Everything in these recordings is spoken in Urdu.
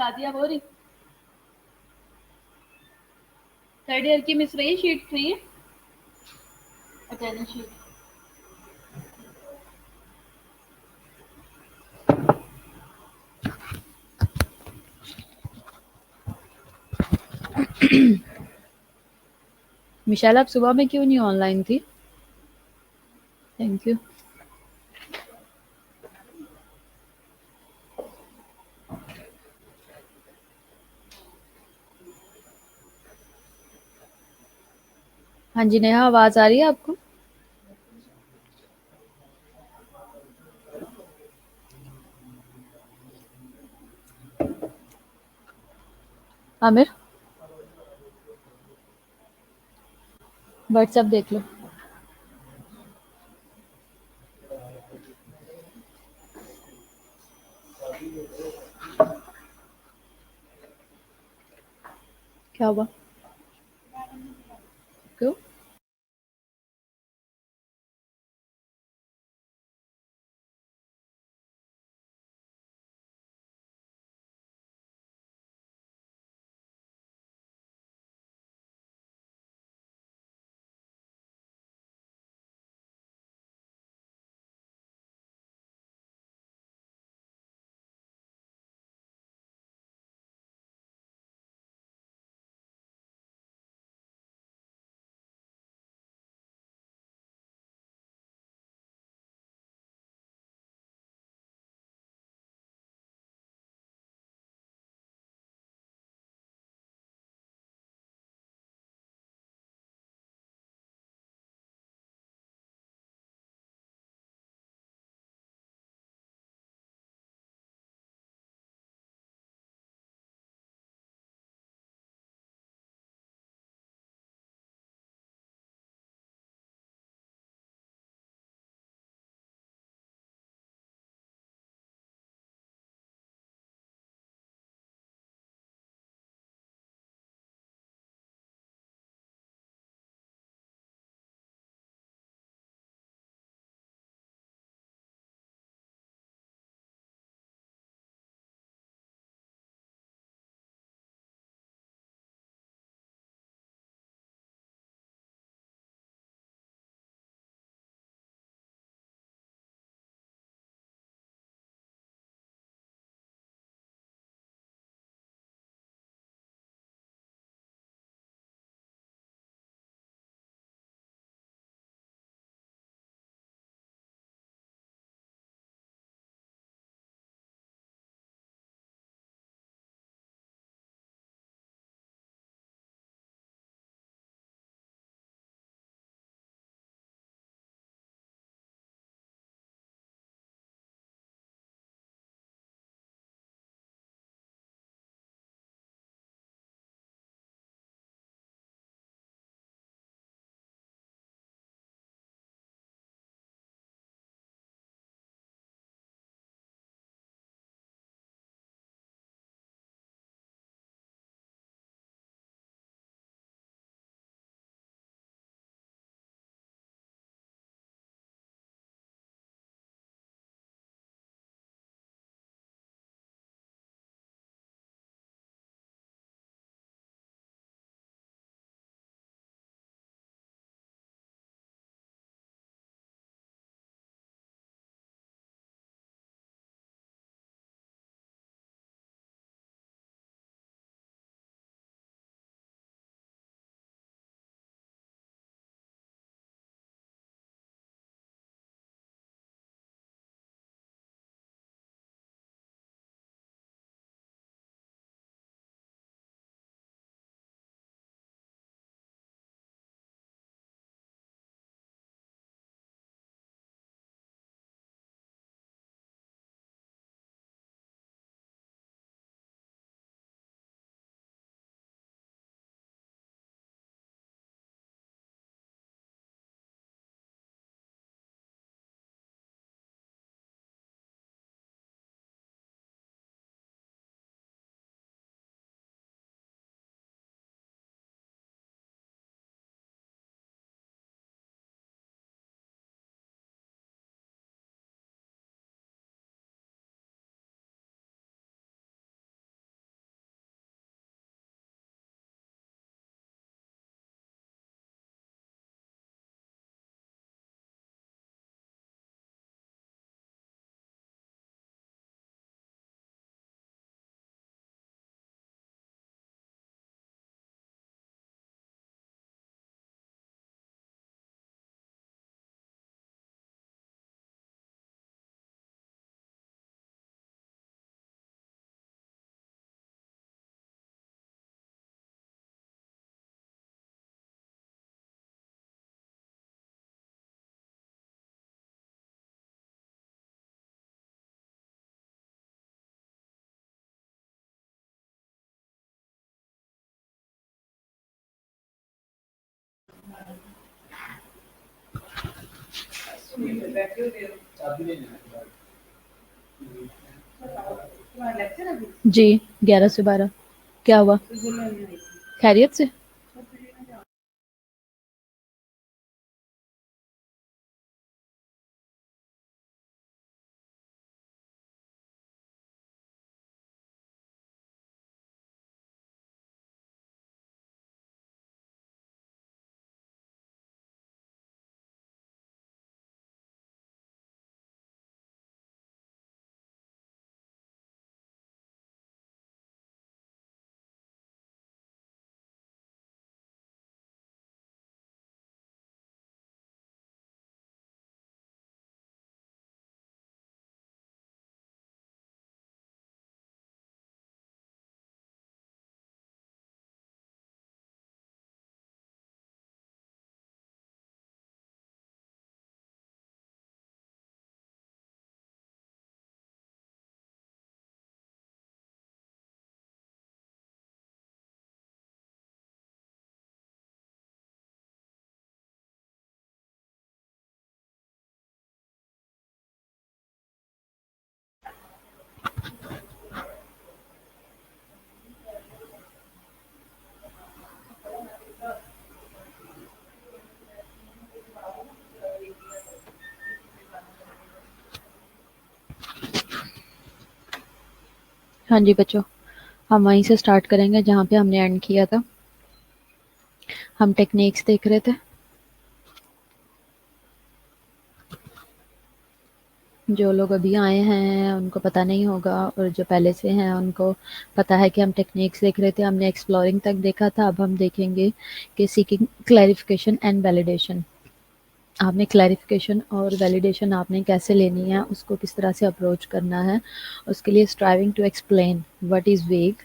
شادیاں ہو رہی؟ تھرڈ ایئر کی مس رہی شیٹ 3؟ اٹینڈنس شیٹ مشال آپ صبح میں کیوں نہیں آن لائن تھی؟ Thank you. ہاں جی نیہا آواز آ رہی ہے آپ کو؟ عامر واٹس ایپ دیکھ لو. کیا ہوا؟ کیوں؟ جی 11 سے 12 کیا ہوا؟ خیریت سے؟ ہاں جی بچوں، ہم وہیں سے سٹارٹ کریں گے جہاں پہ ہم نے اینڈ کیا تھا. ہم ٹیکنیکس دیکھ رہے تھے. جو لوگ ابھی آئے ہیں ان کو پتہ نہیں ہوگا، اور جو پہلے سے ہیں ان کو پتہ ہے کہ ہم ٹیکنیکس دیکھ رہے تھے. ہم نے ایکسپلورنگ تک دیکھا تھا. اب ہم دیکھیں گے کہ سیکنگ کلیریفیکیشن اینڈ ویلیڈیشن. آپ نے کلیریفیکیشن اور ویلیڈیشن آپ نے کیسے لینی ہے، اس کو کس طرح سے اپروچ کرنا ہے. اس کے لیے striving to explain what is vague.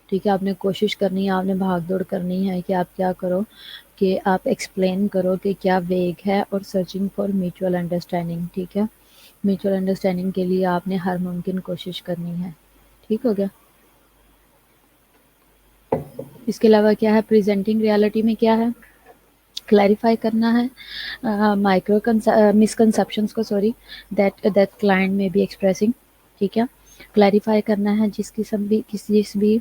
ٹھیک ہے، آپ نے کوشش کرنی ہے، آپ نے بھاگ دوڑ کرنی ہے کہ آپ کیا کرو کہ آپ ایکسپلین کرو کہ کیا ویگ ہے، اور سرچنگ فار میوچل انڈرسٹینڈنگ. ٹھیک ہے، میوچل انڈرسٹینڈنگ کے لیے آپ نے ہر ممکن کوشش کرنی ہے. ٹھیک ہو گیا؟ اس کے علاوہ کیا ہے؟ پریزنٹنگ ریالٹی میں کیا ہے؟ کلیریفائی کرنا ہے مائکرو مسکنسیپشنس کو، سوری، دیٹ کلائنٹ میں بی ایکسپریسنگ. ٹھیک ہے، کلیریفائی کرنا ہے جس بھی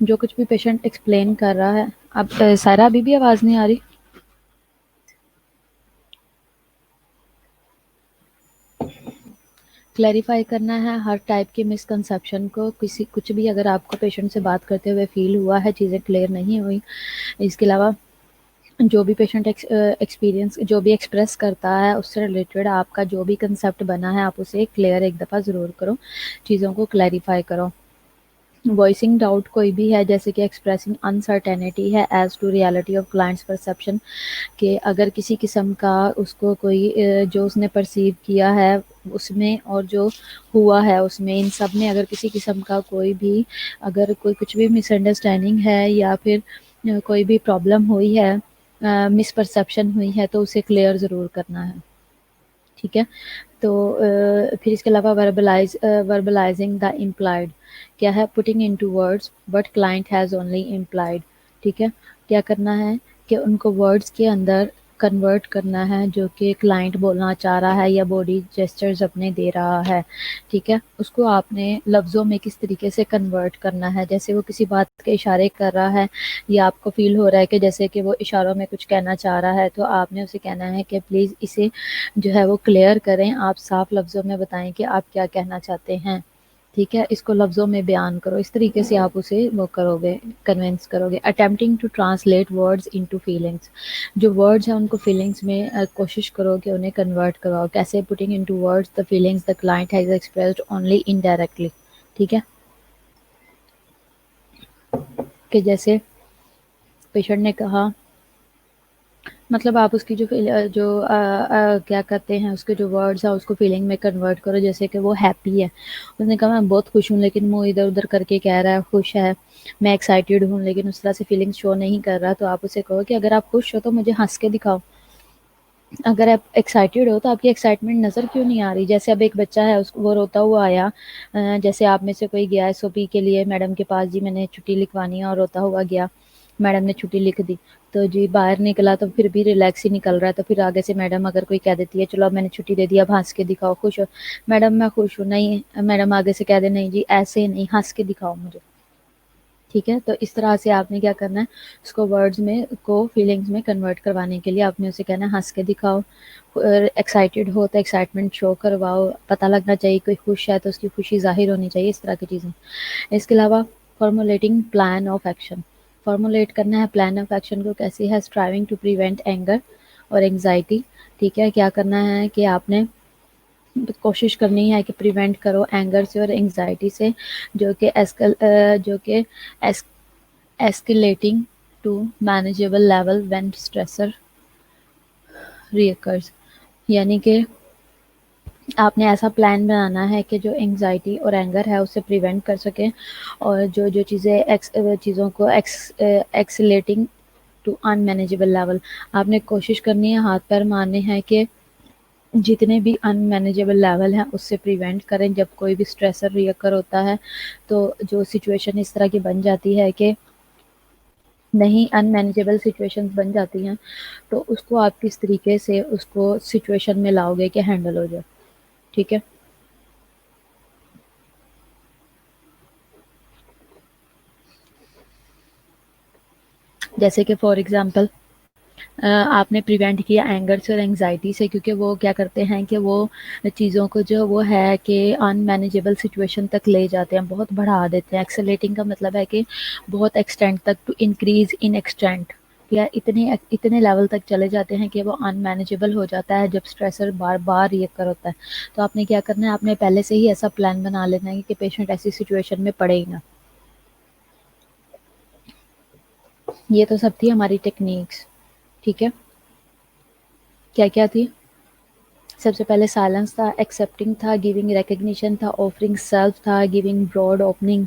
جو کچھ بھی پیشنٹ ایکسپلین کر رہا ہے. اب سارا ابھی بھی آواز نہیں آ رہی؟ کلیریفائی کرنا ہے ہر ٹائپ کے مسکنسیپشن کو. کچھ بھی اگر آپ کو پیشنٹ سے بات کرتے ہوئے فیل ہوا ہے چیزیں کلیئر نہیں ہوئی. اس کے علاوہ جو بھی پیشنٹ ایکسپیرینس جو بھی ایکسپریس کرتا ہے اس سے ریلیٹڈ آپ کا جو بھی کنسیپٹ بنا ہے آپ اسے کلیئر ایک دفعہ ضرور کرو. چیزوں کو کلیریفائی کرو. وائسنگ ڈاؤٹ کوئی بھی ہے، جیسے کہ ایکسپریسنگ انسرٹینٹی ہے as to reality of clients perception. کہ اگر کسی قسم کا اس کو کوئی جو اس نے پرسیو کیا ہے اس میں اور جو ہوا ہے اس میں، ان سب میں اگر کسی قسم کا اگر کوئی کچھ بھی مس انڈرسٹینڈنگ ہے یا پھر کوئی بھی پرابلم ہوئی ہے، مس پرسیپشن ہوئی ہے، تو اسے کلیئر ضرور کرنا ہے. ٹھیک ہے، تو پھر اس کے علاوہ وربلائزنگ دا امپلائڈ کیا ہے؟ Putting into words but client has only implied. ٹھیک ہے، کیا کرنا ہے کہ ان کو ورڈز کے اندر کنورٹ کرنا ہے جو کہ کلائنٹ بولنا چاہ رہا ہے یا باڈی جیسچرز اپنے دے رہا ہے. ٹھیک ہے، اس کو آپ نے لفظوں میں کس طریقے سے کنورٹ کرنا ہے. جیسے وہ کسی بات کے اشارے کر رہا ہے یا آپ کو فیل ہو رہا ہے کہ جیسے کہ وہ اشاروں میں کچھ کہنا چاہ رہا ہے، تو آپ نے اسے کہنا ہے کہ پلیز اسے جو ہے وہ کلیئر کریں. آپ صاف لفظوں میں بتائیں کہ آپ کیا کہنا چاہتے ہیں. ٹھیک ہے، اس کو لفظوں میں بیان کرو. اس طریقے سے آپ اسے وہ کرو گے، کنونس کرو گے. Attempting to translate words into feelings. جو ورڈز ہیں ان کو فیلنگس میں کوشش کرو کہ انہیں کنورٹ کرو. کیسے؟ Putting into words the feelings the client has expressed only indirectly. ٹھیک ہے، کہ جیسے پیشنٹ نے کہا، مطلب آپ اس کی جو کیا کہتے ہیں اس کے جو ورڈز ہیں اس کو فیلنگ میں کنورٹ کرو. جیسے کہ وہ ہیپی ہے، اس نے کہا میں بہت خوش ہوں، لیکن وہ ادھر ادھر کر کے کہہ رہا ہے خوش ہے. میں ایکسائٹیڈ ہوں، لیکن اس طرح سے فیلنگ شو نہیں کر رہا. تو آپ اسے کہو کہ اگر آپ خوش ہو تو مجھے ہنس کے دکھاؤ. اگر آپ ایکسائٹیڈ ہو تو آپ کی ایکسائٹمنٹ نظر کیوں نہیں آ رہی. جیسے اب ایک بچہ ہے وہ روتا ہوا آیا، جیسے آپ میں سے کوئی گیا SOP کے لیے میڈم کے پاس، جی میں نے چھٹی لکھوانی ہے، اور روتا ہوا گیا. میڈم نے چھٹی لکھ دی تو جی باہر نکلا تو پھر بھی ریلیکس ہی نکل رہا ہے، تو پھر آگے سے میڈم اگر کوئی کہہ دیتی ہے چلو اب میں نے چھٹی دے دیا، اب ہنس کے دکھاؤ خوش ہو، میڈم میں خوش ہوں، نہیں میڈم آگے سے کہہ دے نہیں جی ایسے نہیں، ہنس کے دکھاؤ مجھے، ٹھیک ہے۔ تو اس طرح سے آپ نے کیا کرنا ہے، اس کو ورڈز میں کو فیلنگز میں کنورٹ کروانے کے لیے آپ نے اسے کہنا ہے ہنس کے دکھاؤ، ایکسائٹیڈ ہو تو ایکسائٹمنٹ شو کرواؤ، پتہ لگنا چاہیے کوئی خوش ہے تو اس کی خوشی ظاہر ہونی چاہیے، اس طرح کی چیزیں۔ اس کے علاوہ formulating plan of action, formulate کرنا ہے پلان آف ایکشن کو، کیسی ہے، اسٹرائیونگ ٹو پریونٹ اینگر اور اینگزائٹی، ٹھیک ہے، کیا کرنا ہے کہ آپ نے کوشش کرنی ہے کہ پریونٹ کرو اینگر سے اور اینگزائٹی سے، جو کہ escalating to manageable level when stressor recurs, یعنی کہ آپ نے ایسا پلان بنانا ہے کہ جو انگزائٹی اور اینگر ہے اسے پریونٹ کر سکیں، اور جو چیزوں کو ایکسلیٹنگ ٹو ان مینیجیبل لیول، آپ نے کوشش کرنی ہے، ہاتھ پیر مارنے ہیں کہ جتنے بھی ان مینیجیبل لیول ہیں اس سے پریونٹ کریں۔ جب کوئی بھی اسٹریسر ریکر ہوتا ہے تو جو سچویشن اس طرح کی بن جاتی ہے کہ نہیں ان مینیجیبل سچویشن بن جاتی ہیں، تو اس کو آپ کس طریقے سے اس کو سچویشن میں لاؤ گے کہ ہینڈل ہو جائے، ٹھیک ہے۔ جیسے کہ فار ایگزامپل آپ نے پریونٹ کیا اینگر سے اور انگزائٹی سے، کیونکہ وہ کیا کرتے ہیں کہ وہ چیزوں کو جو وہ ہے کہ ان مینیجیبل سچویشن تک لے جاتے ہیں، بہت بڑھا دیتے ہیں۔ ایکسلیٹنگ کا مطلب ہے کہ بہت ایکسٹینٹ تک، ٹو انکریز ان ایکسٹینٹ، یا اتنے لیول تک چلے جاتے ہیں کہ وہ ان مینیجیبل ہو جاتا ہے جب اسٹریسر بار بار ریکر ہوتا ہے۔ تو آپ نے کیا کرنا ہے، آپ نے پہلے سے ہی ایسا پلان بنا لینا ہے کہ پیشنٹ ایسی سچویشن میں پڑے ہی نہ۔ یہ تو سب تھی ہماری ٹیکنیکس، ٹھیک ہے۔ کیا کیا تھی؟ سب سے پہلے سائلنس تھا، ایکسیپٹنگ تھا، گیونگ ریکگنیشن تھا، آفرنگ سیلف تھا، giving broad opening,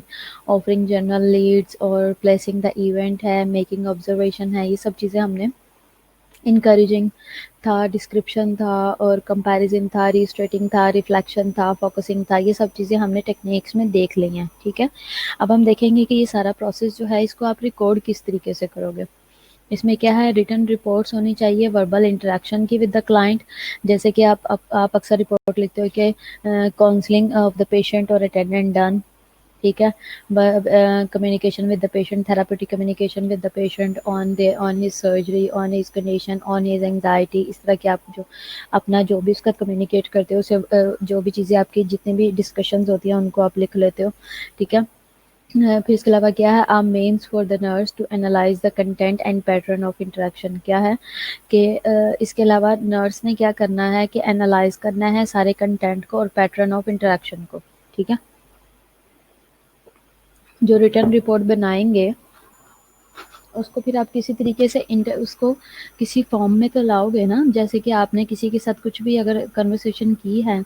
offering general leads اور پلیسنگ دا ایونٹ ہے، میکنگ آبزرویشن ہے، یہ سب چیزیں ہم نے، انکریجنگ تھا، ڈسکرپشن تھا، اور کمپیریزن تھا، ریسٹریٹنگ تھا، ریفلیکشن تھا، فوکسنگ تھا، یہ سب چیزیں ہم نے ٹیکنیکس میں دیکھ لی ہیں، ٹھیک ہے۔ اب ہم دیکھیں گے کہ یہ سارا پروسیس جو ہے اس کو آپ ریکارڈ کس طریقے سے کرو گے۔ اس میں کیا ہے، ریٹن رپورٹس ہونی چاہیے وربل انٹریکشن کی ود دا کلائنٹ، جیسے کہ آپ اکثر رپورٹ لکھتے ہو کہ کاؤنسلنگ آف دا پیشنٹ اور اٹینڈنٹ ڈن، ٹھیک ہے، communication with the patient, therapeutic communication with the patient on his surgery, on his condition, on his anxiety, اس طرح کے آپ جو اپنا جو بھی اس کا کمیونیکیٹ کرتے ہو، اسے جو بھی چیزیں آپ کی جتنی بھی ڈسکشنز ہوتی ہیں ان کو آپ لکھ لیتے ہو، ٹھیک ہے۔ پھر اس کے علاوہ کیا ہے، means for the nurse to analyze the content and pattern of interaction, کیا ہے کہ اس کے علاوہ نرس نے کیا کرنا ہے کہ انالائز کرنا ہے سارے کنٹینٹ کو اور پیٹرن آف انٹریکشن کو، ٹھیک ہے۔ جو ریٹرن رپورٹ بنائیں گے اس کو پھر آپ کسی طریقے سے اس کو کسی فارم میں تو لاؤ گے نا، جیسے کہ آپ نے کسی کے ساتھ کچھ بھی اگر کنورسیشن کی ہے،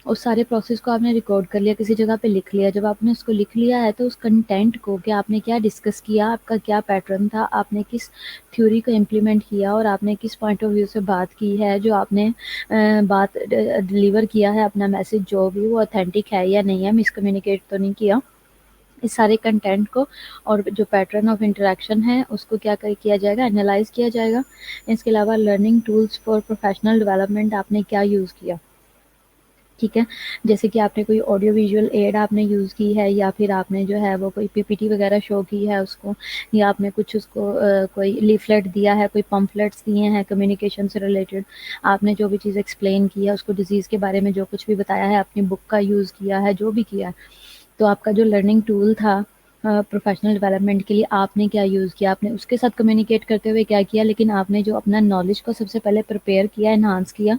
اس سارے پروسیس کو آپ نے ریکارڈ کر لیا، کسی جگہ پہ لکھ لیا، جب آپ نے اس کو لکھ لیا ہے تو اس کنٹینٹ کو کہ آپ نے کیا ڈسکس کیا، آپ کا کیا پیٹرن تھا، آپ نے کس تھیوری کو امپلیمنٹ کیا اور آپ نے کس پوائنٹ آف ویو سے بات کی ہے، جو آپ نے بات ڈلیور کیا ہے اپنا میسج جو بھی، وہ اوتھینٹک ہے یا نہیں ہے، مس کمیونیکیٹ تو نہیں کیا، اس سارے کنٹینٹ کو اور جو پیٹرن آف انٹریکشن ہے اس کو کیا جائے گا، انالائز کیا جائے گا۔ اس کے علاوہ learning tools for professional development آپ نے کیا یوز کیا، ٹھیک ہے، جیسے کہ آپ نے کوئی آڈیو ویژول ایڈ آپ نے یوز کی ہے، یا پھر آپ نے جو ہے وہ کوئی پی پی ٹی وغیرہ شو کی ہے اس کو، یا آپ نے کچھ اس کو کوئی لیفلیٹ دیا ہے، کوئی پمفلیٹس دیے ہیں کمیونیکیشن سے ریلیٹڈ، آپ نے جو بھی چیز ایکسپلین کی ہے، اس کو ڈیزیز کے بارے میں جو کچھ بھی بتایا ہے، اپنی بک کا یوز کیا ہے، جو بھی کیا ہے، تو آپ کا جو لرننگ ٹول تھا پروفیشنل ڈیولپمنٹ کے لیے آپ نے کیا یوز کیا، آپ نے اس کے ساتھ کمیونیکیٹ کرتے ہوئے کیا کیا، لیکن آپ نے جو اپنا نالج کو سب سے پہلے پریپیئر کیا، انہانس کیا،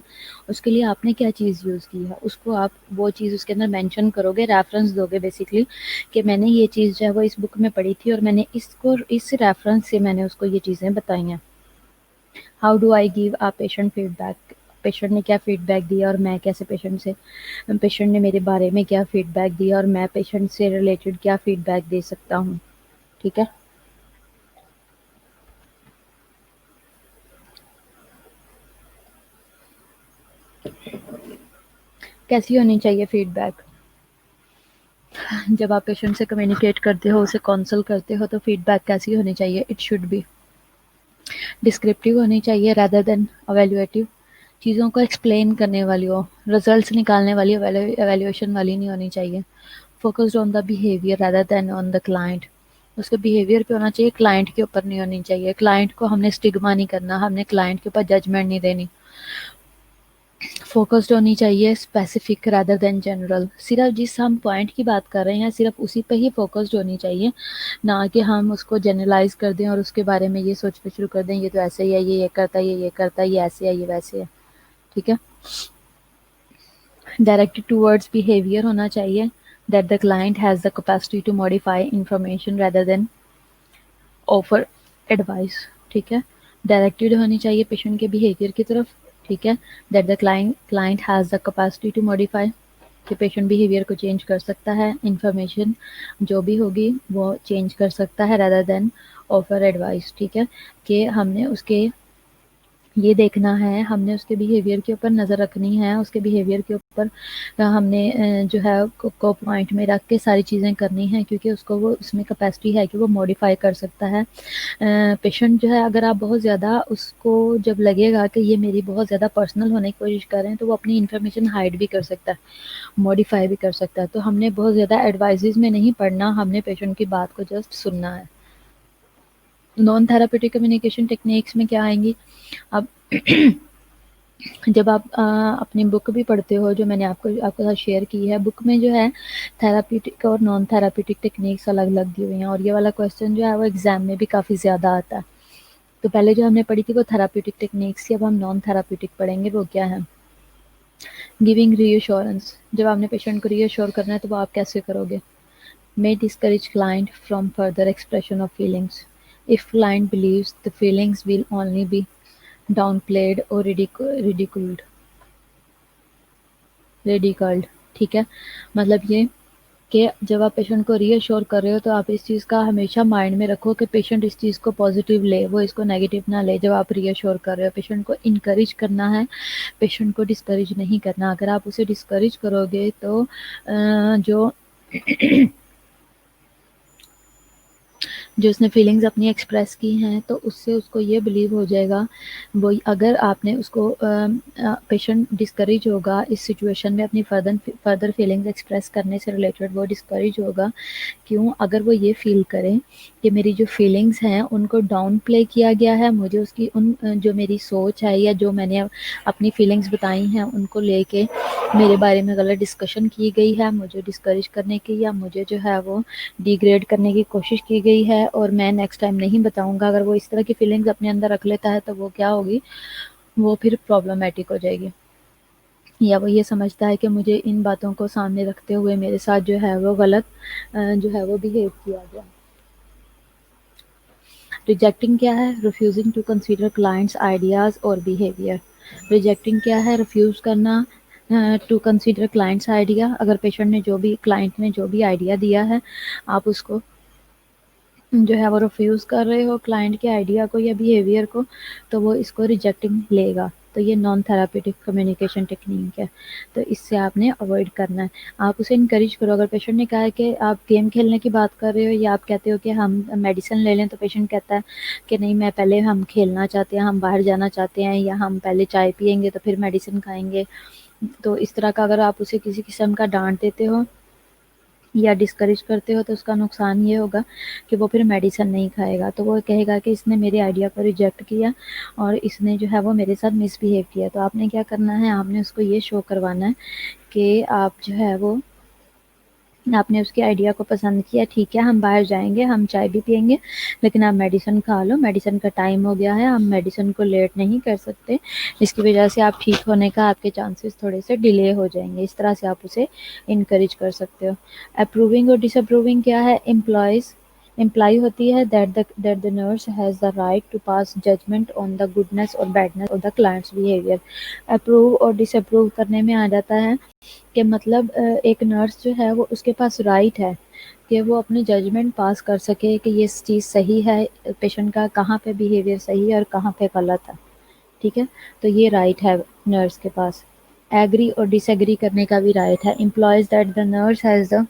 اس کے لیے آپ نے کیا چیز یوز کی ہے، اس کو آپ وہ چیز اس کے اندر مینشن کرو گے، ریفرنس دو گے بیسکلی، کہ میں نے یہ چیز جو ہے وہ اس بک میں پڑھی تھی اور میں نے اس ریفرنس سے میں نے اس کو یہ چیزیں بتائی ہیں۔ How do I give a patient feedback, patient نے کیا فیڈ بیک دیا اور میں کیسے پیشنٹ نے میرے بارے میں کیا فیڈ بیک دیا اور میں پیشنٹ سے ریلیٹڈ کیا فیڈ بیک دے سکتا ہوں، ٹھیک ہے۔ کیسی ہونی چاہیے فیڈ بیک؟ جب آپ پیشنٹ سے کمیونیکیٹ کرتے ہو، اسے کونسل کرتے ہو، تو فیڈ بیک کیسی ہونی چاہیے؟ اٹ شوڈ بی ڈسکرپٹیو ہونی چاہیے رادر دین اویلیویٹیو. چیزوں کو ایکسپلین کرنے والی ہو، ریزلٹس نکالنے والی، ایویلیویشن والی نہیں ہونی چاہیے. Focused on the behaviour rather than on the client. اس کے بیہیویئر پہ ہونا چاہیے، کلائنٹ کے اوپر نہیں ہونی چاہیے. کلائنٹ کو ہم نے اسٹگما نہیں کرنا، ہم نے کلائنٹ کے اوپر ججمنٹ نہیں دینی. فوکسڈ ہونی چاہیے اسپیسیفک رادر دین جنرل. صرف جس ہم پوائنٹ کی بات کر رہے ہیں صرف اسی پہ ہی فوکسڈ ہونی چاہیے، نہ کہ ہم اس کو جنرلائز کر دیں اور اس کے بارے میں یہ سوچنا شروع کر دیں یہ تو ایسے ہی ہے، یہ کرتا ہے، یہ کرتا ہے، یہ ایسے ہے، یہ ویسے ہے. ٹھیک ہے. ڈائریکٹڈ ٹوورڈز بیہیویئر ہونا چاہیے that the client has the capacity to modify information rather than offer advice. ٹھیک ہے. ڈائریکٹڈ ہونی چاہیے پیشنٹ کے بیہیویئر کی طرف. ٹھیک ہے. that the client has the capacity to modify، کہ پیشنٹ بیہیویئر کو چینج کر سکتا ہے، انفارمیشن جو بھی ہوگی وہ چینج کر سکتا ہے rather than offer advice. ٹھیک ہے. کہ ہم نے اس کے یہ دیکھنا ہے، ہم نے اس کے بیہیویئر کے اوپر نظر رکھنی ہے، اس کے بیہیویئر کے اوپر ہم نے جو ہے کو پوائنٹ میں رکھ کے ساری چیزیں کرنی ہیں، کیونکہ اس کو وہ اس میں کیپیسٹی ہے کہ وہ موڈیفائی کر سکتا ہے. پیشنٹ جو ہے اگر آپ بہت زیادہ اس کو جب لگے گا کہ یہ میری بہت زیادہ پرسنل ہونے کی کوشش کر رہے ہیں تو وہ اپنی انفارمیشن ہائڈ بھی کر سکتا ہے، موڈیفائی بھی کر سکتا ہے. تو ہم نے بہت زیادہ ایڈوائزز میں نہیں پڑھنا، ہم نے پیشنٹ کی بات کو جسٹ سننا ہے. نان تھراپیوٹک کمیونیکیشن ٹیکنیکس میں کیا آئیں گی؟ اب جب آپ اپنی بک بھی پڑھتے ہو جو میں نے آپ کے ساتھ شیئر کی ہے، بک میں جو ہے تھراپیوٹک اور نان تھراپیوٹک ٹیکنیکس الگ الگ دی ہوئی ہیں، اور یہ والا کویسچن جو ہے وہ ایگزام میں بھی کافی زیادہ آتا ہے. تو پہلے جو ہم نے پڑھی تھی وہ تھراپیوٹک ٹیکنیکس تھی، اب ہم نان تھراپیوٹک پڑھیں گے. وہ کیا ہے؟ گیونگ ری ایشورنس. جب آپ نے پیشنٹ کو ری ایشور کرنا ہے تو وہ آپ کیسے کرو گے؟ may discourage client from further expression of feelings. If client believes the feelings will only be downplayed or ridiculed. ٹھیک ہے. مطلب یہ کہ جب آپ پیشنٹ کو ری ایشور کر رہے ہو تو آپ اس چیز کا ہمیشہ مائنڈ میں رکھو کہ پیشنٹ اس چیز کو پازیٹیو لے، وہ اس کو نیگیٹو نہ لے. جب آپ ری ایشور کر رہے ہو پیشنٹ کو انکریج کرنا ہے، پیشنٹ کو ڈسکریج نہیں کرنا. اگر آپ اسے ڈسکریج کرو گے تو جو اس نے فیلنگز اپنی ایکسپریس کی ہیں تو اس سے اس کو یہ بلیو ہو جائے گا، وہ اگر آپ نے اس کو پیشنٹ ڈسکریج ہوگا اس سچویشن میں اپنی فردر فیلنگز ایکسپریس کرنے سے ریلیٹڈ، وہ ڈسکریج ہوگا. کیوں؟ اگر وہ یہ فیل کریں کہ میری جو فیلنگز ہیں ان کو ڈاؤن پلے کیا گیا ہے، مجھے اس کی جو میری سوچ ہے یا جو میں نے اپنی فیلنگز بتائی ہیں ان کو لے کے میرے بارے میں غلط ڈسکشن کی گئی ہے، مجھے ڈسکریج کرنے کی یا مجھے جو ہے وہ ڈیگریڈ کرنے کی کوشش کی گئی ہے اور میں نیکسٹ ٹائم نہیں بتاؤں گا. اگر وہ اس طرح کی فیلنگز اپنے اندر رکھ لیتا ہے تو وہ کیا ہوگی؟ وہ پھر پرابلمٹک ہو جائے گی. یا وہ یہ سمجھتا ہے کہ مجھے ان باتوں کو سامنے رکھتے ہوئے میرے ساتھ جو ہے وہ غلط جو ہے وہ بیہیو کیا گیا. ریجیکٹنگ کیا ہے؟ Refusing to consider clients ideas اور بیہیویئر. ریجیکٹنگ کیا ہے؟ ریفیوز کرنا ٹو کنسیڈر کلائنٹس آئیڈیا. اگر پیشنٹ نے کلائنٹ نے جو بھی آئیڈیا دیا ہے آپ اس کو جو ہے وہ ریفیوز کر رہے ہو کلائنٹ کے آئیڈیا کو یا بیہیویئر کو، تو وہ اس کو ریجیکٹنگ لے گا. تو یہ نان تھراپیوٹک کمیونیکیشن ٹیکنیک ہے، تو اس سے آپ نے اوائڈ کرنا ہے. آپ اسے انکریج کرو. اگر پیشنٹ نے کہا ہے کہ آپ گیم کھیلنے کی بات کر رہے ہو یا آپ کہتے ہو کہ ہم میڈیسن لے لیں، تو پیشنٹ کہتا ہے کہ نہیں میں پہلے ہم کھیلنا چاہتے ہیں، ہم باہر جانا چاہتے ہیں، یا ہم پہلے چائے پیئیں گے تو پھر میڈیسن کھائیں گے. تو اس طرح کا اگر آپ اسے کسی قسم کا ڈانٹ دیتے ہو یا ڈسکریج کرتے ہو تو اس کا نقصان یہ ہوگا کہ وہ پھر میڈیسن نہیں کھائے گا. تو وہ کہے گا کہ اس نے میرے آئیڈیا کو ریجیکٹ کیا اور اس نے جو ہے وہ میرے ساتھ مس بیہیو کیا. تو آپ نے کیا کرنا ہے؟ آپ نے اس کو یہ شو کروانا ہے کہ آپ جو ہے وہ آپ نے اس کے آئیڈیا کو پسند کیا، ٹھیک ہے ہم باہر جائیں گے، ہم چائے بھی پئیں گے، لیکن آپ میڈیسن کھا لو، میڈیسن کا ٹائم ہو گیا ہے، ہم میڈیسن کو لیٹ نہیں کر سکتے، اس کی وجہ سے آپ ٹھیک ہونے کا آپ کے چانسز تھوڑے سے ڈیلے ہو جائیں گے. اس طرح سے آپ اسے انکریج کر سکتے ہو. اپروونگ اور ڈس اپروونگ کیا ہے؟ امپلائی ہوتی ہے that the nurse has the right to pass judgment on the goodness or badness of the client's behavior. Approve اور ڈس اپروو کرنے میں آ جاتا ہے کہ مطلب ایک نرس جو ہے وہ اس کے پاس رائٹ ہے کہ وہ اپنے ججمنٹ پاس کر سکے کہ یہ چیز صحیح ہے، پیشنٹ کا کہاں پہ بیہیویئر صحیح ہے اور کہاں پہ غلط ہے. ٹھیک ہے. تو یہ رائٹ ہے نرس کے پاس. ایگری اور ڈس ایگری کرنے کا بھی رائٹ ہے. Employees that the nurse has the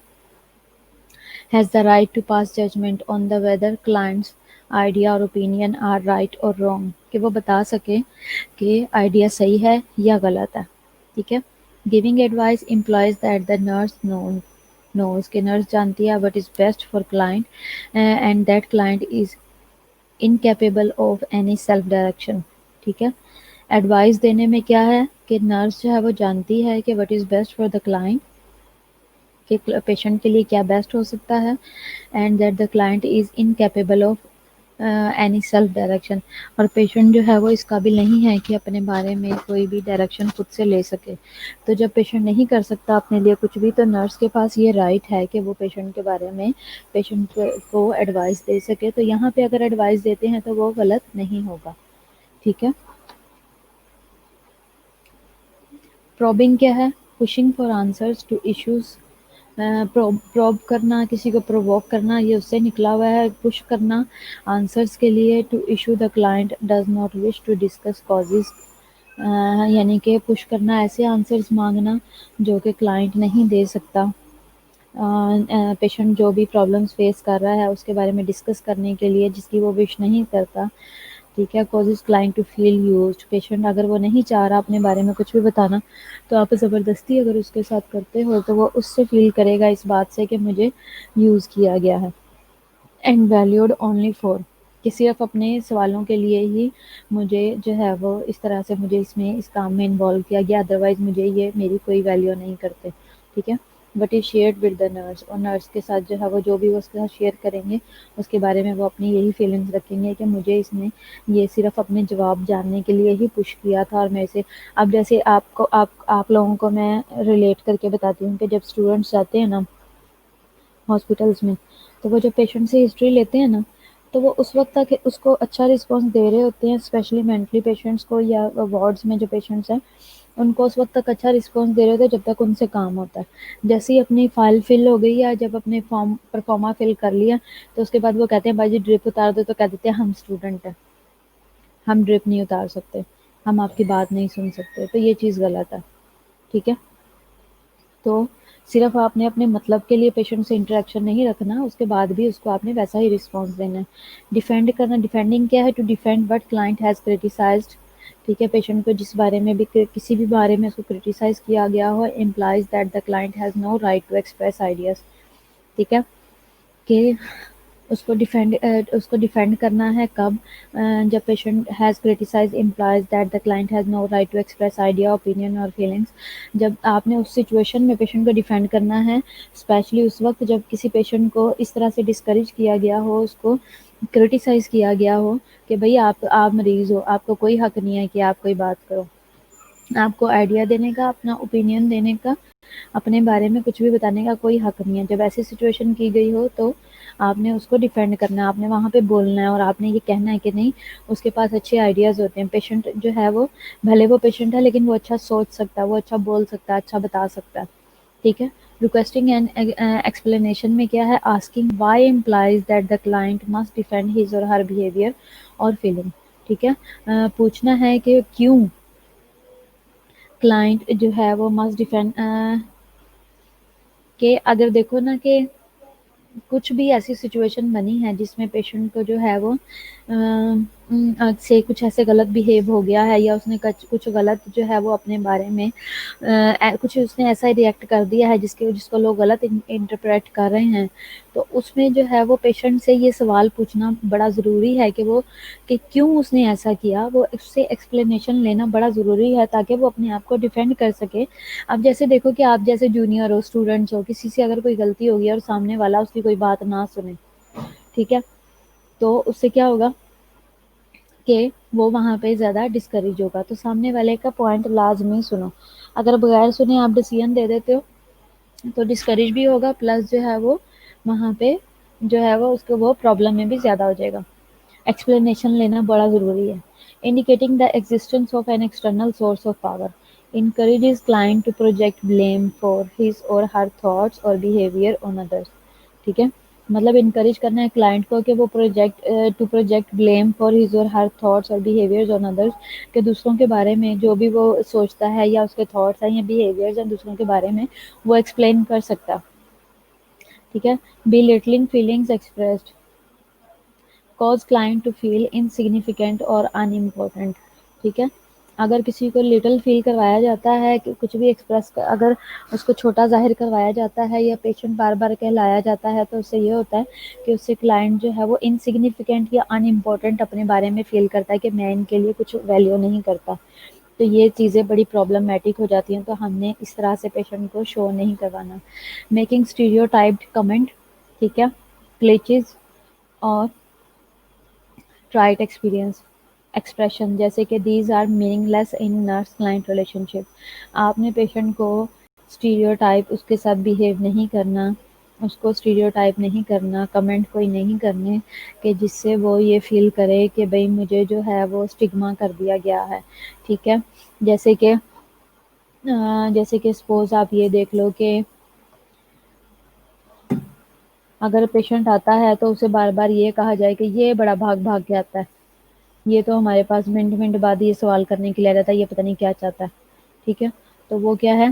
has the right to pass judgment on the whether client's idea or opinion are right or wrong, کہ وہ بتا سکے کہ آئیڈیا صحیح ہے یا غلط ہے. ٹھیک ہے. Giving advice implies that the nurse knows کہ نرس جانتی ہے what is best for client and that client is incapable of any self direction. ٹھیک ہے. ایڈوائس دینے میں کیا ہے کہ نرس جو ہے وہ جانتی ہے کہ what is best for the client, کہ پیشنٹ کے لیے کیا بیسٹ ہو سکتا ہے، and that the client is incapable of any self direction, اور پیشنٹ جو ہے وہ اس قابل نہیں ہے کہ اپنے بارے میں کوئی بھی ڈائریکشن خود سے لے سکے. تو جب پیشنٹ نہیں کر سکتا اپنے لیے کچھ بھی، تو نرس کے پاس یہ رائٹ ہے کہ وہ پیشنٹ کے بارے میں پیشنٹ کو ایڈوائس دے سکے. تو یہاں پہ اگر ایڈوائس دیتے ہیں تو وہ غلط نہیں ہوگا. ٹھیک ہے. پروبنگ کیا ہے؟ Pushing for answers two issues. Probe کرنا، کسی کو پرووک کرنا، یہ اس سے نکلا ہوا ہے. پش کرنا آنسرز کے لیے، to issue the client does not wish to discuss causes, یعنی کہ پش کرنا ایسے آنسرز مانگنا جو کہ کلائنٹ نہیں دے سکتا. پیشنٹ جو بھی پرابلمس فیس کر رہا ہے اس کے بارے میں ڈسکس کرنے کے لیے جس کی وہ وش نہیں کرتا. ٹھیک ہے. Causes client to feel used. Patient اگر وہ نہیں چاہ رہا اپنے بارے میں کچھ بھی بتانا، تو آپ زبردستی اگر اس کے ساتھ کرتے ہو تو وہ اس سے فیل کرے گا اس بات سے کہ مجھے یوز کیا گیا ہے. اینڈ ویلیوڈ اونلی فور، کہ صرف اپنے سوالوں کے لیے ہی مجھے جو ہے وہ اس طرح سے مجھے اس کام میں انوالو کیا گیا، ادروائز مجھے یہ میری کوئی ویلیو نہیں کرتے. ٹھیک ہے. But is shared with the nurse, اور نرس کے ساتھ جو ہے وہ جو بھی وہ اس کے ساتھ شیئر کریں گے اس کے بارے میں وہ اپنی یہی فیلنگس رکھیں گے کہ مجھے اس نے یہ صرف اپنے جواب جاننے کے لیے ہی پش کیا تھا. اور میں سے اب جیسے آپ لوگوں کو میں ریلیٹ کر کے بتاتی ہوں کہ جب اسٹوڈنٹس جاتے ہیں نا ہاسپٹلس میں، تو وہ جب پیشنٹ سے ہسٹری لیتے ہیں نا، تو وہ اس وقت تک اس کو اچھا رسپانس دے رہے ہوتے ہیں، اسپیشلی مینٹلی پیشنٹس کو یا وارڈس میں جو پیشنٹس ہیں ان کو اس وقت تک اچھا رسپانس دے رہے ہوتے ہیں جب تک ان سے کام ہوتا ہے. جیسے ہی اپنی فائل فل ہو گئی یا جب اپنے فارم پرفارما فل کر لیا تو اس کے بعد وہ کہتے ہیں بھائی جی ڈرپ اتار دو، تو کہہ دیتے ہیں ہم اسٹوڈنٹ ہیں، ہم ڈرپ نہیں اتار سکتے، ہم آپ کی بات نہیں سن سکتے. تو یہ چیز غلط ہے. ٹھیک ہے. تو صرف آپ نے اپنے مطلب کے لیے پیشنٹ سے انٹریکشن نہیں رکھنا، اس کے بعد بھی اس کو آپ نے ویسا ہی رسپانس دینا ہے. ڈیفینڈ کرنا، ڈیفینڈنگ کیا ہے؟ To defend what client has criticized. ٹھیک ہے. پیشنٹ کو جس بارے میں بھی کسی بھی بارے میں اس کو کریٹیسائز کیا گیا ہو، implies that the client has no right to express ideas. ٹھیک ہے. کہ اس کو ڈیفینڈ کرنا ہے کب؟ جب patient has criticize implies that the client has no right to express idea, opinion اور فیلنگس. جب آپ نے اس سچویشن میں پیشنٹ کو ڈیفینڈ کرنا ہے، اسپیشلی اس وقت جب کسی پیشنٹ کو اس طرح سے ڈسکریج کیا گیا ہو، اس کو کرٹیسائز کیا گیا ہو کہ بھئی آپ مریض ہو، آپ کو کوئی حق نہیں ہے کہ آپ کوئی بات کرو، آپ کو آئیڈیا دینے کا، اپنا اوپینین دینے کا، اپنے بارے میں کچھ بھی بتانے کا کوئی حق نہیں ہے. جب ایسی سچویشن کی گئی ہو تو آپ نے اس کو ڈیفینڈ کرنا ہے، آپ نے وہاں پہ بولنا ہے اور آپ نے یہ کہنا ہے کہ نہیں اس کے پاس اچھے آئیڈیاز ہوتے ہیں. پیشنٹ جو ہے وہ بھلے وہ پیشنٹ ہے لیکن وہ اچھا سوچ سکتا ہے، وہ اچھا بول سکتا ہے، اچھا بتا سکتا ہے. ٹھیک ہے. ریکویسٹنگ اینڈ ایکسپلینیشن میں کیا ہے؟ Asking why implies that the client must defend his اور ہر بیہیویئر اور فیلنگ. ٹھیک ہے. پوچھنا ہے کہ کیوں کلائنٹ جو ہے وہ مسٹ ڈیفینڈ، کہ اگر دیکھو نا کہ کچھ بھی ایسی سچویشن بنی ہے جس میں پیشنٹ کو جو ہے وہ سے کچھ ایسے غلط بیہیو ہو گیا ہے، یا اس نے کچھ غلط جو ہے وہ اپنے بارے میں کچھ اس نے ایسا ریئیکٹ کر دیا ہے جس کو لوگ غلط انٹرپریٹ کر رہے ہیں، تو اس میں جو ہے وہ پیشنٹ سے یہ سوال پوچھنا بڑا ضروری ہے کہ کیوں اس نے ایسا کیا. وہ اس سے ایکسپلینیشن لینا بڑا ضروری ہے تاکہ وہ اپنے آپ کو ڈیفینڈ کر سکے. اب جیسے دیکھو کہ آپ جیسے جونیئر ہو، اسٹوڈنٹس ہو، کسی سے اگر کوئی غلطی ہوگی اور سامنے والا اس کی کوئی بات نہ سنے، ٹھیک ہے، تو اس سے کیا ہوگا کہ وہ وہاں پہ زیادہ ڈسکریج ہوگا. تو سامنے والے کا پوائنٹ لازمی سنو. اگر بغیر سنے آپ ڈیسیژن دے دیتے ہو تو ڈسکریج بھی ہوگا، پلس جو ہے وہ وہاں پہ جو ہے وہ اس کو وہ پرابلم میں بھی زیادہ ہو جائے گا. ایکسپلینیشن لینا بڑا ضروری ہے. Indicating the existence of an external source of power encourages client to project blame for his or her thoughts or behavior on others. ٹھیک ہے. مطلب انکریج کرنا ہے کلائنٹ کو کہ وہ project blame for his or her thoughts اور behaviors on others، کہ دوسروں کے بارے میں جو بھی وہ سوچتا ہے یا اس کے تھاٹس ہیں یا بیہیویئرز ہیں دوسروں کے بارے میں وہ ایکسپلین کر سکتا. ٹھیک ہے. belittling feelings expressed cause client to feel insignificant اور unimportant. ٹھیک ہے. اگر کسی کو لٹل فیل کروایا جاتا ہے کہ کچھ بھی ایکسپریس اگر اس کو چھوٹا ظاہر کروایا جاتا ہے یا پیشنٹ بار بار کہلایا جاتا ہے تو اس سے یہ ہوتا ہے کہ اس سے کلائنٹ جو ہے وہ انسگنیفیکینٹ یا ان امپورٹنٹ اپنے بارے میں فیل کرتا ہے کہ میں ان کے لیے کچھ ویلیو نہیں کرتا. تو یہ چیزیں بڑی پرابلمٹک ہو جاتی ہیں. تو ہم نے اس طرح سے پیشنٹ کو شو نہیں کروانا. Making stereotyped comment. ٹھیک ہے. کلیچز اور ٹرائٹ ایکسپیرئنس ایکسپریشن جیسے کہ these are meaningless in nurse client relationship. آپ نے پیشنٹ کو اسٹیریوٹائپ اس کے ساتھ بیہیو نہیں کرنا, اس کو اسٹیریوٹائپ نہیں کرنا, کمنٹ کوئی نہیں کرنے کہ جس سے وہ یہ فیل کرے کہ بھئی مجھے جو ہے وہ اسٹگما کر دیا گیا ہے. ٹھیک ہے. جیسے کہ سپوز آپ یہ دیکھ لو کہ اگر پیشنٹ آتا ہے تو اسے بار بار یہ کہا جائے کہ یہ بڑا بھاگ بھاگ کے آتا ہے, یہ تو ہمارے پاس منٹ منٹ بعد یہ سوال کرنے کے لیے رہتا ہے, یہ پتہ نہیں کیا چاہتا ہے. ٹھیک ہے. تو وہ کیا ہے,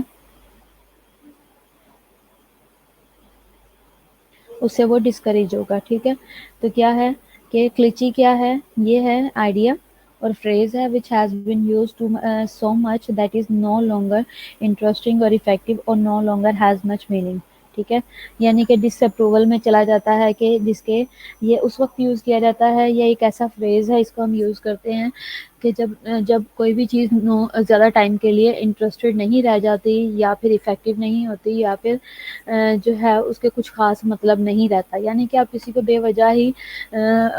اس سے وہ ڈسکریج ہوگا. ٹھیک ہے. تو کیا ہے کہ کلیچی کیا ہے, یہ ہے آئیڈیا اور فریز ہے which has been used to so much that is no longer interesting or effective or no longer has much meaning. ٹھیک ہے. یعنی کہ ڈس اپروول میں چلا جاتا ہے کہ جس کے یہ اس وقت یوز کیا جاتا ہے, یا ایک ایسا فریز ہے اس کو ہم یوز کرتے ہیں کہ جب کوئی بھی چیز زیادہ ٹائم کے لیے انٹرسٹڈ نہیں رہ جاتی یا پھر افیکٹو نہیں ہوتی یا پھر جو ہے اس کے کچھ خاص مطلب نہیں رہتا. یعنی کہ آپ کسی کو بے وجہ ہی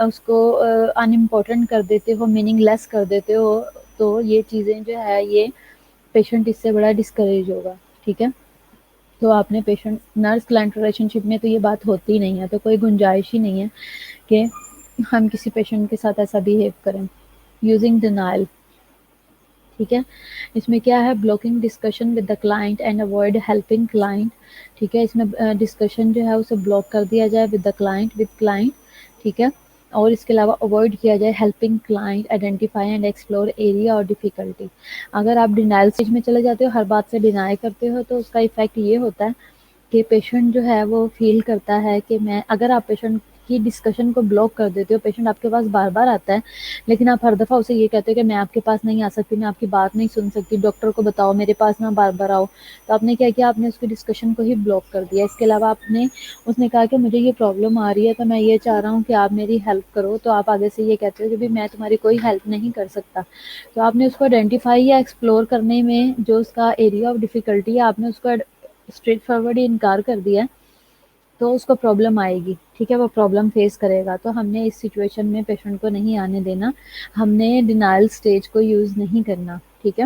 اس کو ان امپورٹنٹ کر دیتے ہو, میننگ لیس کر دیتے ہو, تو یہ چیزیں جو ہے یہ پیشنٹ اس سے بڑا ڈسکریج ہوگا. ٹھیک ہے. تو آپ نے پیشنٹ نرس کلائنٹ ریلیشن شپ میں تو یہ بات ہوتی ہی نہیں ہے, تو کوئی گنجائش ہی نہیں ہے کہ ہم کسی پیشنٹ کے ساتھ ایسا بیہیو کریں. Using denial. ٹھیک ہے. اس میں کیا ہے, blocking discussion with the client and avoid helping client. ٹھیک ہے. اس میں ڈسکشن جو ہے اسے بلاک کر دیا جائے with the client, with client. ٹھیک ہے. اور اس کے علاوہ اوائڈ کیا جائے helping client identify and explore area اور ڈیفیکلٹی. اگر آپ ڈینائل اسٹیج میں چلے جاتے ہو, ہر بات سے ڈینائی کرتے ہو, تو اس کا ایفیکٹ یہ ہوتا ہے کہ پیشنٹ جو ہے وہ فیل کرتا ہے کہ میں, اگر آپ پیشنٹ کی ڈسکشن کو بلاک کر دیتے ہو, پیشنٹ آپ کے پاس بار بار آتا ہے لیکن آپ ہر دفعہ اسے یہ کہتے ہو کہ میں آپ کے پاس نہیں آ سکتی, میں آپ کی بات نہیں سن سکتی, ڈاکٹر کو بتاؤ میرے پاس نہ بار بار آؤ. تو آپ نے کیا کیا, آپ نے اس کی ڈسکشن کو ہی بلاک کر دیا. اس کے علاوہ اس نے کہا کہ مجھے یہ پرابلم آ رہی ہے تو میں یہ چاہ رہا ہوں کہ آپ میری ہیلپ کرو, تو آپ آگے سے یہ کہتے ہو کہ میں تمہاری کوئی ہیلپ نہیں کر سکتا. تو آپ نے اس کو آئیڈینٹیفائی یا ایکسپلور کرنے میں جو اس کا ایریا آف ڈیفیکلٹی ہے, آپ نے اس کو اسٹریٹ فارورڈ ہی انکار کر دیا, تو اس کو پرابلم آئے گی. ٹھیک ہے. وہ پرابلم فیس کرے گا. تو ہم نے اس سچویشن میں پیشنٹ کو نہیں آنے دینا, ہم نے ڈینائل اسٹیج کو یوز نہیں کرنا. ٹھیک ہے.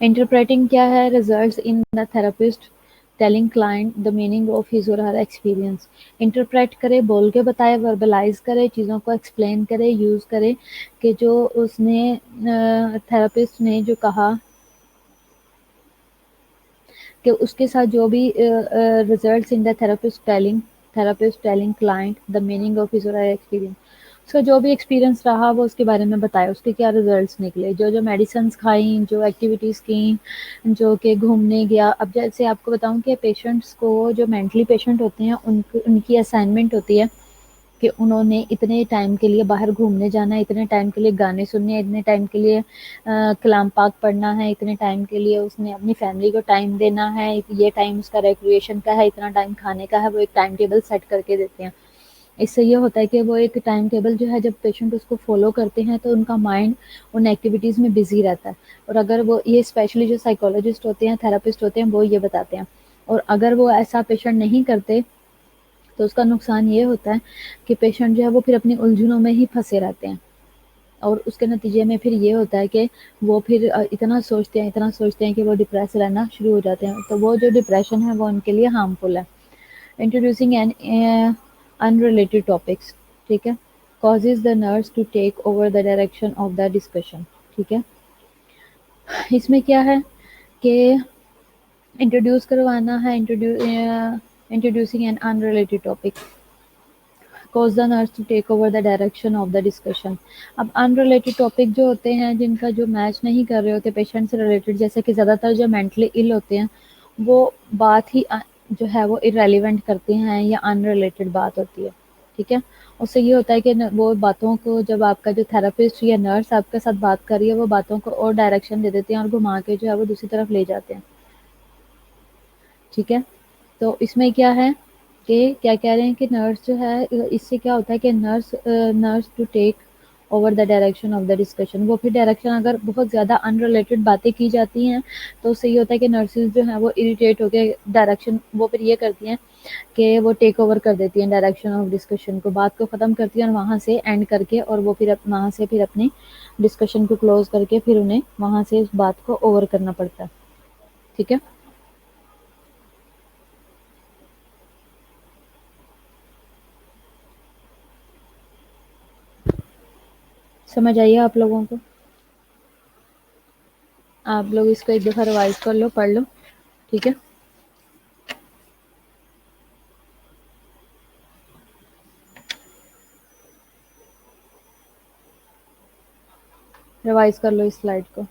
انٹرپریٹنگ کیا ہے, results in the therapist telling client the meaning of his اور ہر ایکسپیرئنس. انٹرپریٹ کرے, بول کے بتائے, وربلائز کرے, چیزوں کو ایکسپلین کرے, یوز کرے کہ جو اس نے تھراپسٹ نے جو کہا کہ اس کے ساتھ جو بھی results in the therapist telling client the meaning of his اور ہر ایکسپیرئنس. اس کا جو بھی ایکسپیرینس رہا وہ اس کے بارے میں بتایا, اس کے کیا ریزلٹس نکلے, جو میڈیسنس کھائیں, جو ایکٹیویٹیز کیں, جو کہ گھومنے گیا. اب جیسے آپ کو بتاؤں کہ پیشنٹس کو, جو مینٹلی پیشنٹ ہوتے ہیں, ان کی اسائنمنٹ ہوتی ہے کہ انہوں نے اتنے ٹائم کے لیے باہر گھومنے جانا ہے, اتنے ٹائم کے لیے گانے سننے ہیں, اتنے ٹائم کے لیے کلام پاک پڑھنا ہے, اتنے ٹائم کے لیے اس نے اپنی فیملی کو ٹائم دینا ہے, یہ ٹائم اس کا ریکریشن کا ہے, اتنا ٹائم کھانے کا ہے. وہ ایک ٹائم ٹیبل سیٹ کر کے دیتے ہیں. اس سے یہ ہوتا ہے کہ وہ ایک ٹائم ٹیبل جو ہے جب پیشنٹ اس کو فالو کرتے ہیں تو ان کا مائنڈ ان ایکٹیویٹیز میں بزی رہتا ہے. اور اگر وہ یہ اسپیشلی جو سائیکولوجسٹ ہوتے ہیں, تھراپسٹ ہوتے ہیں, وہ یہ بتاتے ہیں. اور اگر وہ ایسا پیشنٹ نہیں کرتے تو اس کا نقصان یہ ہوتا ہے کہ پیشنٹ جو ہے وہ پھر اپنی الجھنوں میں ہی پھنسے رہتے ہیں, اور اس کے نتیجے میں پھر یہ ہوتا ہے کہ وہ پھر اتنا سوچتے ہیں کہ وہ ڈپریس رہنا شروع ہو جاتے ہیں. تو وہ جو ڈپریشن ہے وہ ان کے لیے ہارمفل ہے. Introducing an unrelated topics. ٹھیک ہے. causes the nurse to take over the direction of the discussion. ٹھیک ہے. اس میں کیا ہے کہ انٹروڈیوس کروانا ہے, introducing an unrelated topic cause the nurse to take over the direction of the discussion. اب unrelated topic جو ہوتے ہیں, جن کا جو میچ نہیں کر رہے ہوتے پیشنٹ سے ریلیٹڈ, جیسے کہ زیادہ تر جو مینٹلی ill ہوتے ہیں وہ بات ہی جو ہے وہ irrelevant کرتے ہیں یا ان ریلیٹڈ بات ہوتی ہے. ٹھیک ہے. اس سے یہ ہوتا ہے کہ وہ باتوں کو جب آپ کا جو تھراپسٹ یا نرس آپ کے ساتھ بات کر رہی ہے وہ باتوں کو اور ڈائریکشن دے دیتے ہیں اور گھما کے جو ہے وہ دوسری طرف لے جاتے ہیں. ٹھیک ہے. تو اس میں کیا ہے کہ کیا کہہ رہے ہیں کہ نرس جو ہے اس سے کیا ہوتا ہے کہ nurse to take over the direction of the discussion. وہ پھر ڈائریکشن اگر بہت زیادہ ان ریلیٹڈ باتیں کی جاتی ہیں تو اس سے یہ ہوتا ہے کہ نرسز جو ہیں وہ اریٹیٹ ہو کے ڈائریکشن وہ پھر یہ کرتی ہیں کہ وہ ٹیک اوور کر دیتی ہیں ڈائریکشن آف ڈسکشن کو, بات کو ختم کرتی ہیں اور وہاں سے اینڈ کر کے اور وہ پھر وہاں سے پھر اپنی ڈسکشن کو کلوز کر کے پھر انہیں وہاں سے اس بات کو اوور کرنا پڑتا ہے. ٹھیک ہے. سمجھ آئیے آپ لوگوں کو؟ آپ لوگ اس کو ایک دفعہ ریوائز کر لو, پڑھ لو. ٹھیک ہے. ریوائز کر لو اس سلائڈ کو.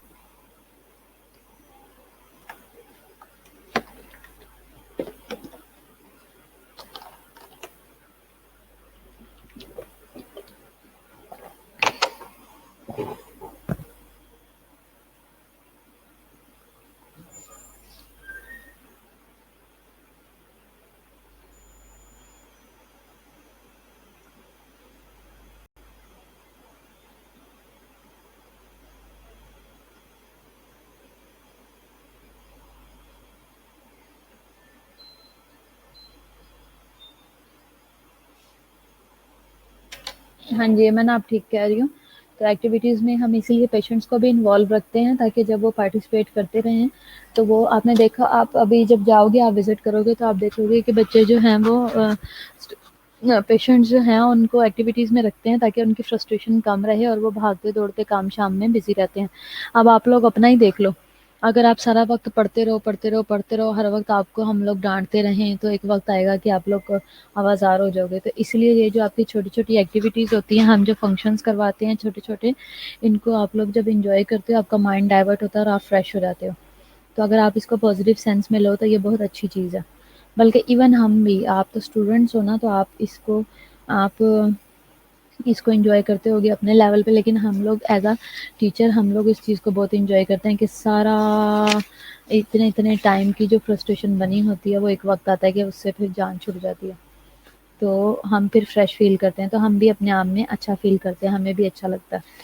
ہاں جی ایمن آپ ٹھیک کہہ رہی ہوں. تو ایکٹیویٹیز میں ہم اسی لیے پیشنٹس کو بھی انوالو رکھتے ہیں تاکہ جب وہ پارٹیسپیٹ کرتے رہیں تو وہ آپ نے دیکھا آپ ابھی جب جاؤ گے آپ وزٹ کرو گے تو آپ دیکھو گے کہ بچے جو ہیں وہ پیشنٹس جو ہیں ان کو ایکٹیویٹیز میں رکھتے ہیں تاکہ ان کی فرسٹریشن کم رہے اور وہ بھاگتے دوڑتے کام شام میں بزی رہتے ہیں. اب آپ لوگ اپنا ہی دیکھ لو, اگر آپ سارا وقت پڑھتے رہو ہر وقت آپ کو ہم لوگ ڈانٹتے رہیں تو ایک وقت آئے گا کہ آپ لوگ کو آوازار ہو جاؤ گے. تو اس لیے یہ جو آپ کی چھوٹی چھوٹی ایکٹیویٹیز ہوتی ہیں, ہم جو فنکشنز کرواتے ہیں چھوٹے چھوٹے, ان کو آپ لوگ جب انجوائے کرتے ہو آپ کا مائنڈ ڈائیورٹ ہوتا ہے اور آپ فریش ہو جاتے ہو. تو اگر آپ اس کو پازیٹیو سینس میں لو تو یہ بہت اچھی چیز ہے. بلکہ ایون ہم بھی, آپ تو اسٹوڈنٹس ہو نا تو آپ اس کو انجوائے کرتے ہوگے اپنے لیول پہ, لیکن ہم لوگ ایز اے ٹیچر ہم لوگ اس چیز کو بہت انجوائے کرتے ہیں کہ سارا اتنے ٹائم کی جو فرسٹریشن بنی ہوتی ہے وہ ایک وقت آتا ہے کہ اس سے پھر جان چھوٹ جاتی ہے. تو ہم پھر فریش فیل کرتے ہیں تو ہم بھی اپنے آپ میں اچھا فیل کرتے ہیں, ہمیں بھی اچھا لگتا ہے.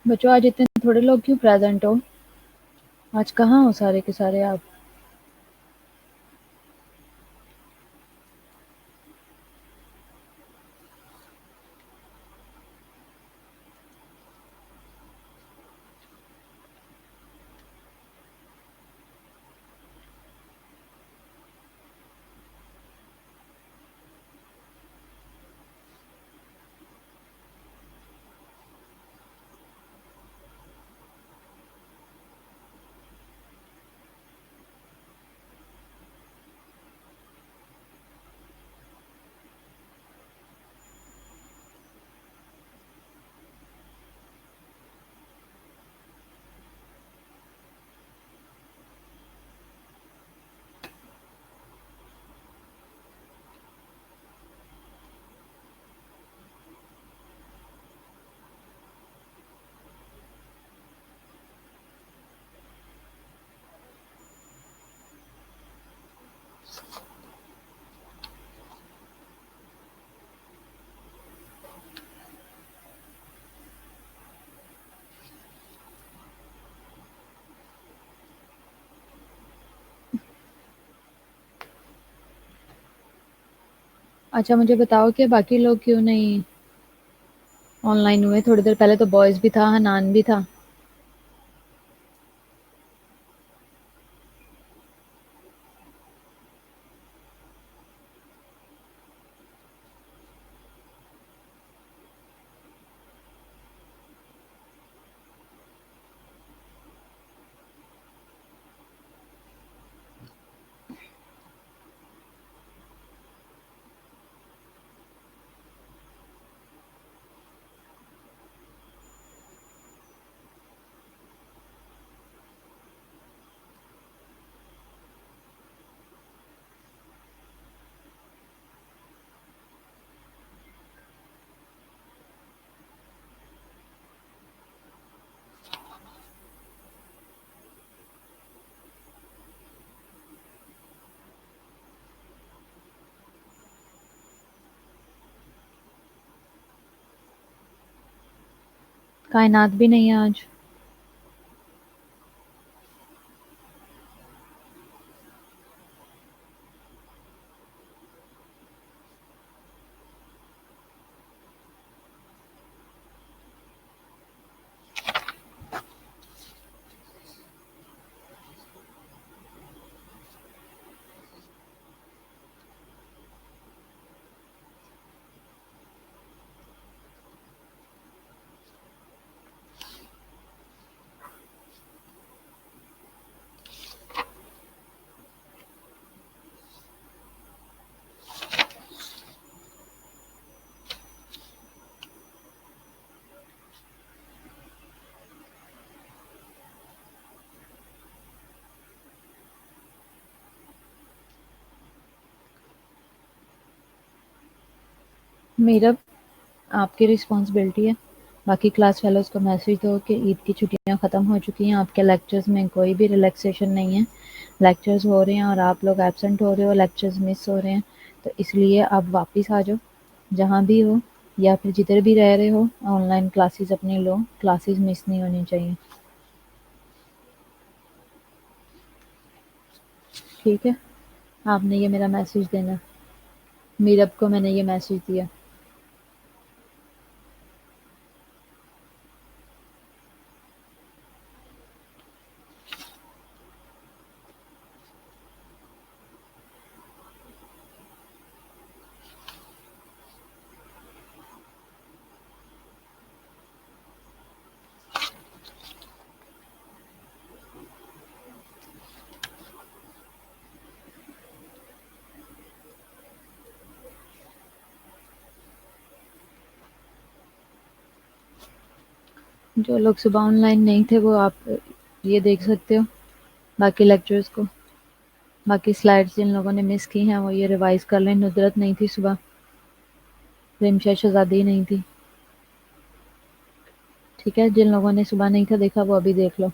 بچوں آج اتنے تھوڑے لوگ کیوں پریزنٹ ہو؟ آج کہاں ہو سارے کے سارے آپ؟ اچھا مجھے بتاؤ کہ باقی لوگ کیوں نہیں آن لائن ہوئے؟ تھوڑی دیر پہلے تو بوائز بھی تھا، حنان بھی تھا۔ کائنات بھی نہیں ہے آج۔ میرا آپ کی رسپانسبلٹی ہے، باقی کلاس فیلوز کو میسج دو کہ عید کی چھٹیاں ختم ہو چکی ہیں، آپ کے لیکچرز میں کوئی بھی ریلیکسیشن نہیں ہے، لیکچرز ہو رہے ہیں اور آپ لوگ ایبسنٹ ہو رہے ہو، لیکچرز مس ہو رہے ہیں، تو اس لیے آپ واپس آ جاؤ جہاں بھی ہو، یا پھر جدھر بھی رہ رہے ہو آن لائن کلاسز اپنی لو، کلاسز مس نہیں ہونی چاہیے، ٹھیک ہے؟ آپ نے یہ میرا میسج دینا، میرب کو میں نے یہ میسج دیا۔ جو لوگ صبح آن لائن نہیں تھے وہ آپ یہ دیکھ سکتے ہو باقی لیکچرز کو، باقی سلائڈز جن لوگوں نے مس کی ہیں وہ یہ ریوائز کر لیں۔ ندرت نہیں تھی صبح، رمشا شہزادی نہیں تھی، ٹھیک ہے؟ جن لوگوں نے صبح نہیں تھا دیکھا وہ ابھی دیکھ لو۔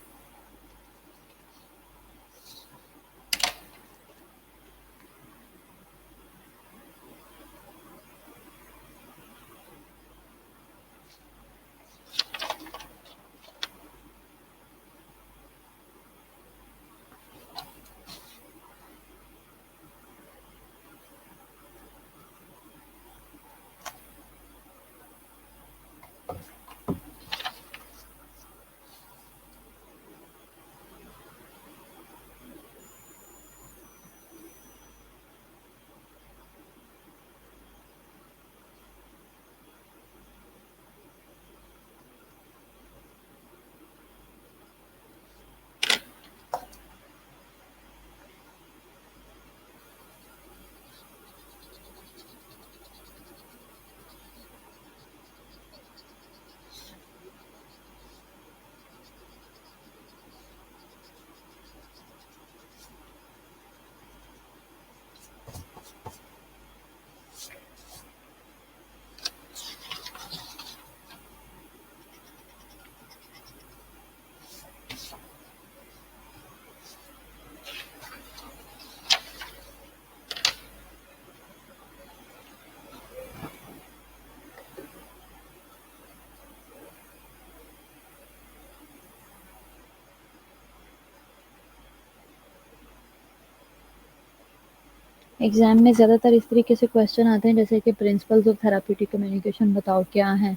ایگزام میں زیادہ تر اس طریقے سے کویشچن آتے ہیں جیسے کہ پرنسپلز آف تھراپیوٹک کمیونیکیشن بتاؤ کیا ہیں،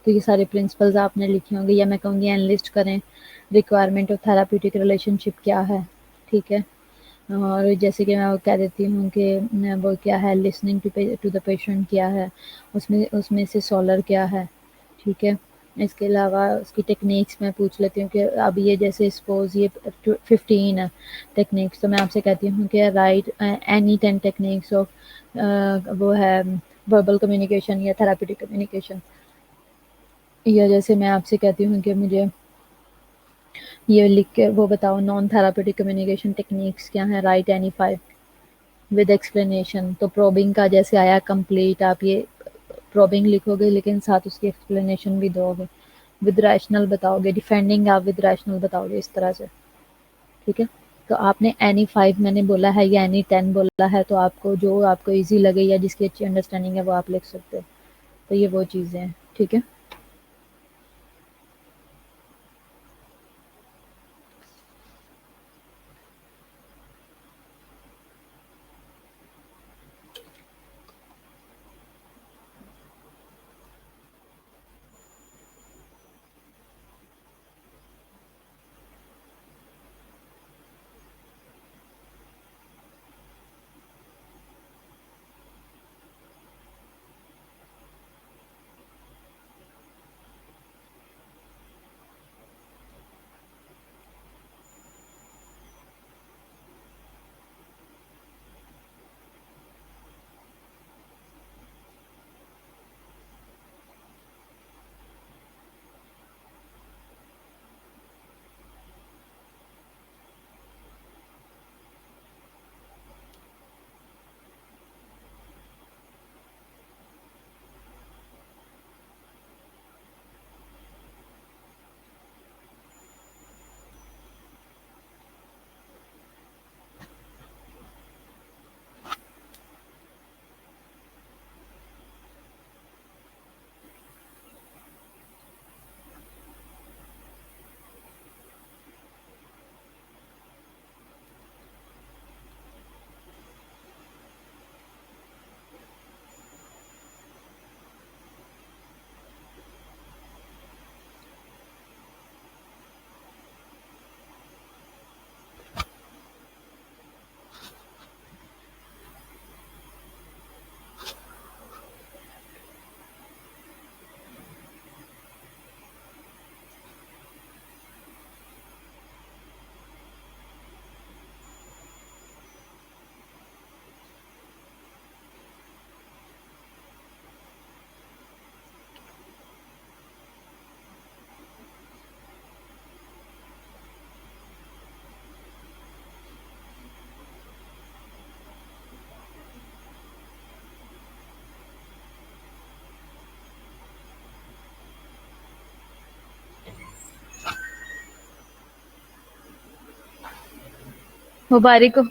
تو یہ سارے پرنسپلز آپ نے لکھے ہوں گے، یا میں کہوں گی انلسٹ کریں ریکوائرمنٹ آف تھراپیوٹک ریلیشن شپ کیا ہے، ٹھیک ہے. اور جیسے کہ میں کہہ دیتی ہوں کہ وہ کیا ہے، لسننگ ٹو دا پیشنٹ کیا ہے، اس میں سے سولر کیا ہے، ٹھیک ہے. اس کے علاوہ اس کی ٹیکنیکس میں پوچھ لیتی ہوں کہ اب یہ جیسے سپوز یہ 15 ہے ٹیکنیکس، تو میں آپ سے کہتی ہوں کہ رائٹ اینی 10 ٹیکنیکس آف وہ ہے وربل کمیونیکیشن یا تھراپیوٹک کمیونیکیشن. یا جیسے میں آپ سے کہتی ہوں کہ مجھے یہ لکھ کے وہ بتاؤ نان تھراپیوٹک کمیونیکیشن ٹیکنیکس کیا ہیں، رائٹ اینی 5 ود ایکسپلینیشن. تو پروبنگ کا جیسے آیا کمپلیٹ، آپ یہ پروبنگ لکھو گے لیکن ساتھ اس کی ایکسپلینیشن بھی دو گے، ود ریشنل بتاؤ گے، ڈیفینڈنگ آپ ود ریشنل بتاؤ گے، اس طرح سے، ٹھیک ہے. تو آپ نے اینی 5 میں نے بولا ہے یا اینی 10 بولا ہے، تو آپ کو جو آپ کو ایزی لگے یا جس کی اچھی انڈرسٹینڈنگ ہے وہ آپ لکھ سکتے ہو. تو یہ وہ چیزیں ہیں، ٹھیک ہے. مبارک ہو.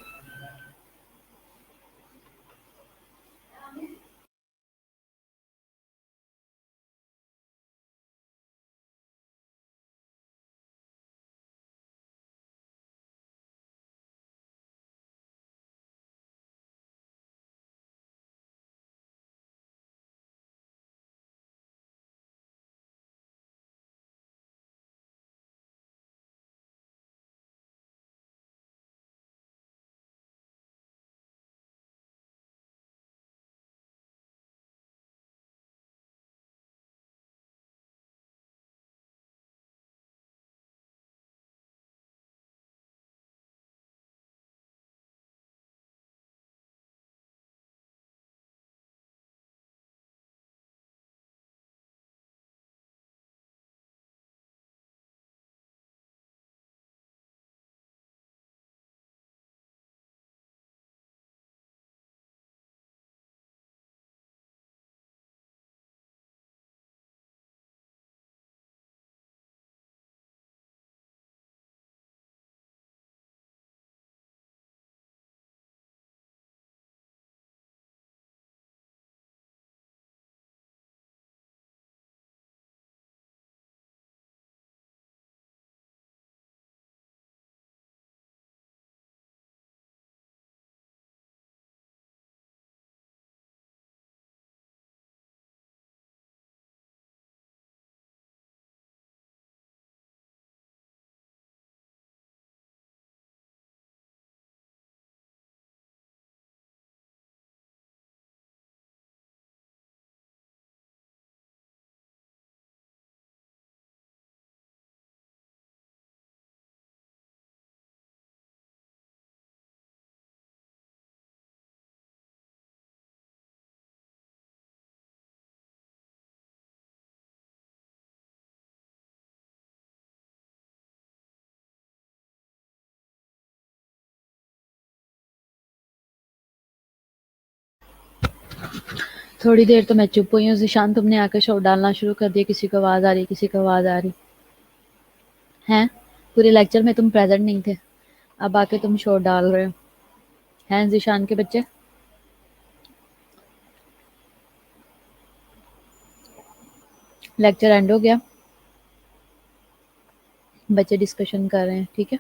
تھوڑی دیر تو میں چپ ہوئی ہوں ذیشان، تم نے آ کے شور ڈالنا شروع کر دیا، کسی کو آواز آ رہی کسی کو آواز آ رہی ہیں، پورے لیکچر میں تم پریزنٹ نہیں تھے، اب آ کے تم شور ڈال رہے ہو ہیں ذیشان کے بچے۔ لیکچر اینڈ ہو گیا، بچے ڈسکشن کر رہے ہیں، ٹھیک ہے۔